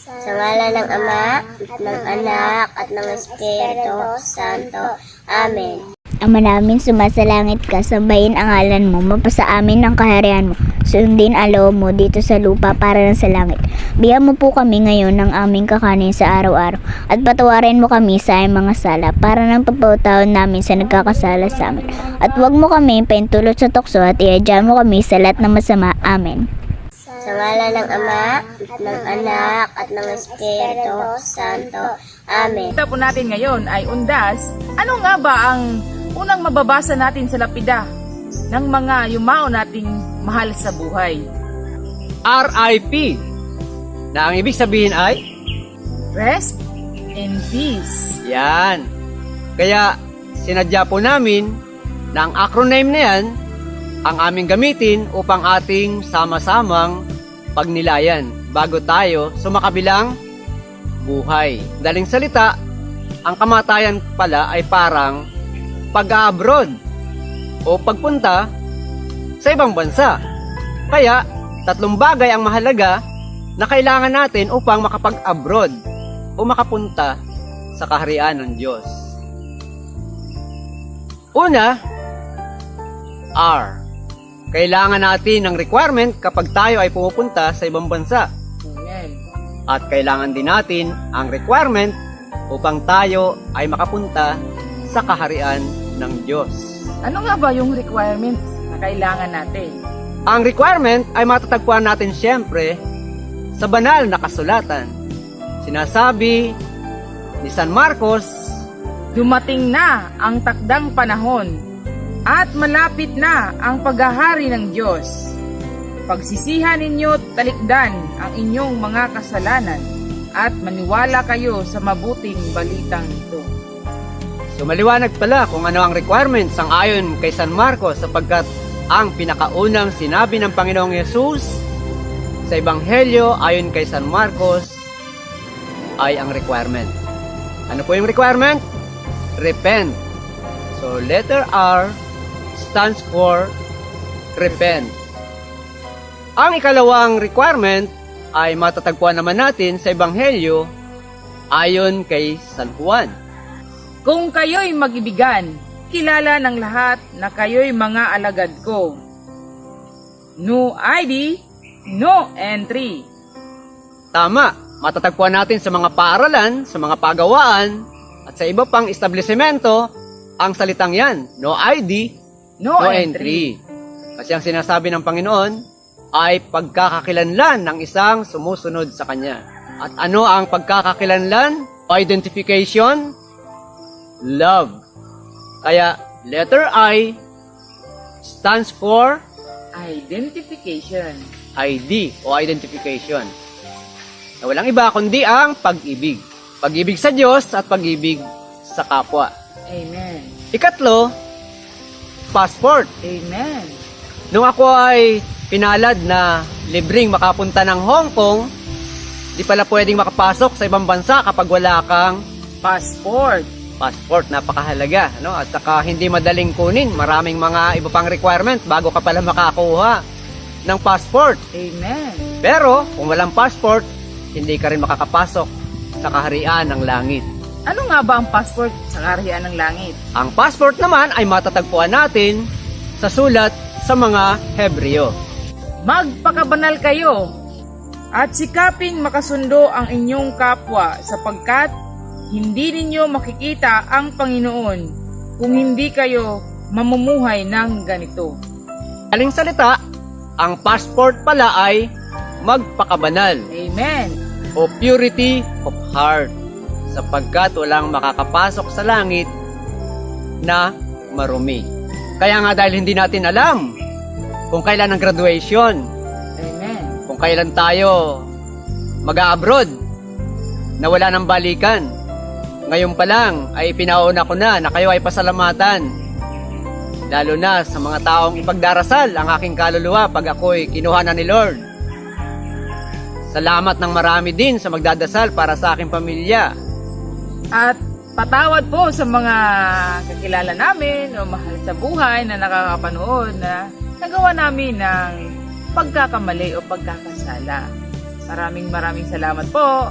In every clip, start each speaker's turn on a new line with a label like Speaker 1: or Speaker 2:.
Speaker 1: Sa ngalan ng Ama, at ng Anak, at ng Espiritu Santo. Amen.
Speaker 2: Ama namin, sumasalangit ka, sambahin ang ngalan mo, mapasa amin ang kaharian mo, sundin ang loob mo dito sa lupa para sa langit. Bigyan mo po kami ngayon ng aming kakanin sa araw-araw, at patawarin mo kami sa aming mga sala, para ng papautawan namin sa nagkakasala sa amin. At huwag mo kami paintulot sa tukso, at iadya mo kami sa lahat ng masama. Amen.
Speaker 1: Sa ngalan ng Ama, at ng Anak, at ng Espiritu Santo. Amen.
Speaker 3: Kita po natin ngayon ay undas. Ano nga ba ang unang mababasa natin sa lapida ng mga yumao nating mahal sa buhay?
Speaker 4: RIP, na ang ibig sabihin ay
Speaker 3: Rest in peace.
Speaker 4: yan. Kaya sinadya po namin na ang acronym na yan ang aming gamitin upang ating sama-samang pagnilayan bago tayo sumakabilang buhay. Daling salita, ang kamatayan pala ay parang pag-abroad o pagpunta sa ibang bansa. Kaya, tatlong bagay ang mahalaga na kailangan natin upang makapag-abroad o makapunta sa kaharian ng Diyos. Una, R. Kailangan natin ng requirement kapag tayo ay pumupunta sa ibang bansa.
Speaker 3: Amen.
Speaker 4: At kailangan din natin ang requirement upang tayo ay makapunta sa kaharian ng Diyos.
Speaker 3: Ano nga ba yung requirements na kailangan natin?
Speaker 4: Ang requirement ay matatagpuan natin siyempre sa banal na kasulatan. Sinasabi ni San Marcos,
Speaker 3: Dumating na ang takdang panahon at malapit na ang paghahari ng Diyos. Pagsisihan ninyo at talikdan ang inyong mga kasalanan at maniwala kayo sa mabuting balitang ito.
Speaker 4: so maliwanag pala kung ano ang requirements ang ayon kay San Marcos sapagkat ang pinakaunang sinabi ng Panginoong Yesus sa Ebanghelyo ayon kay San Marcos ay ang requirement. Ano po yung requirement? Repent. So letter R stands for repent. Ang ikalawang requirement ay matatagpuan naman natin sa Ebanghelyo ayon kay San Juan.
Speaker 3: Kung kayo'y mag-ibigan, kilala ng lahat na kayo'y mga alagad ko. No ID, no entry.
Speaker 4: Tama, matatagpuan natin sa mga paaralan, sa mga pagawaan, at sa iba pang establishmento ang salitang yan, no ID,
Speaker 3: No
Speaker 4: no
Speaker 3: entry.
Speaker 4: entry. Kasi ang sinasabi ng Panginoon ay pagkakakilanlan ng isang sumusunod sa Kanya. At ano ang pagkakakilanlan o identification? Love. Kaya letter I stands for
Speaker 3: Identification.
Speaker 4: ID o identification. Na walang iba kundi ang pag-ibig. Pag-ibig sa Diyos at pag-ibig sa kapwa.
Speaker 3: Amen.
Speaker 4: Ikatlo, passport.
Speaker 3: Amen.
Speaker 4: Nung ako ay pinalad na libreng makapunta ng Hong Kong, di pala pwedeng makapasok sa ibang bansa kapag wala kang
Speaker 3: Passport.
Speaker 4: passport. Napakahalaga, no? At saka hindi madaling kunin. Maraming mga iba pang requirement bago ka pala makakuha ng passport.
Speaker 3: Amen.
Speaker 4: Pero kung walang passport, hindi ka rin makakapasok sa kaharian ng langit.
Speaker 3: Ano nga ba ang passport sa kaharian ng langit?
Speaker 4: Ang passport naman ay matatagpuan natin sa sulat sa mga Hebreo.
Speaker 3: Magpakabanal kayo at sikaping makasundo ang inyong kapwa sapagkat hindi ninyo makikita ang Panginoon kung hindi kayo mamumuhay ng ganito.
Speaker 4: Aling salita, ang passport pala ay magpakabanal
Speaker 3: Amen.
Speaker 4: o purity of heart sapagkat walang makakapasok sa langit na marumi. Kaya nga dahil hindi natin alam kung kailan ang graduation,
Speaker 3: Amen.
Speaker 4: kung kailan tayo mag-abroad na wala ng balikan. Ngayon pa lang ay pinauna ko na kayo ay pasalamatan. Lalo na sa mga taong ipagdarasal ang aking kaluluwa pag ako'y kinuha na ni Lord. Salamat ng marami din sa magdadasal para sa aking pamilya.
Speaker 3: At patawad po sa mga kakilala namin o mahal sa buhay na nakakapanood na nagawa namin ng pagkakamali o pagkakasala. Maraming salamat po.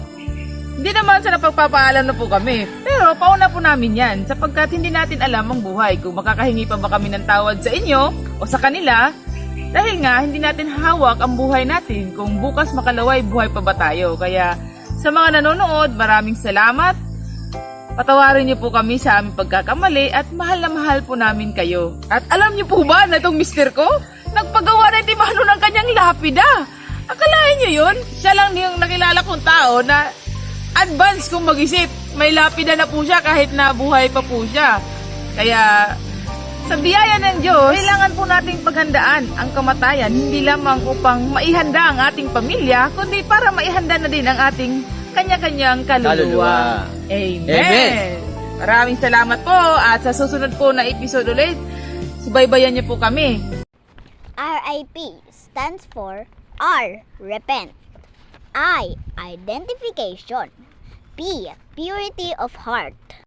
Speaker 3: Hindi naman sa napagpapaalam na po kami, pero pauna po namin yan sapagkat hindi natin alam ang buhay kung makakahingi pa ba kami ng tawad sa inyo o sa kanila dahil nga hindi natin hawak ang buhay natin kung bukas makalaway buhay pa ba tayo. Kaya sa mga nanonood, maraming salamat. Patawarin niyo po kami sa aming pagkakamali at mahal na mahal po namin kayo. At alam niyo po ba na itong mister ko, nagpagawa na Timano ng kanyang lapida. Akalain niyo yun? Siya lang yung nakilala kong tao na advance kung mag-isip. May lapida na po siya kahit na buhay pa po siya. Kaya sa biyaya ng Diyos, kailangan po nating paghandaan ang kamatayan hindi lamang upang maihanda ang ating pamilya, kundi para maihanda na din ang ating kanya-kanyang kaluluwa. Amen.
Speaker 4: Amen.
Speaker 3: Maraming salamat po at sa susunod po na episode ulit, subaybayan niyo po kami.
Speaker 2: RIP stands for R. Repent. I. Identification. P. Purity of heart.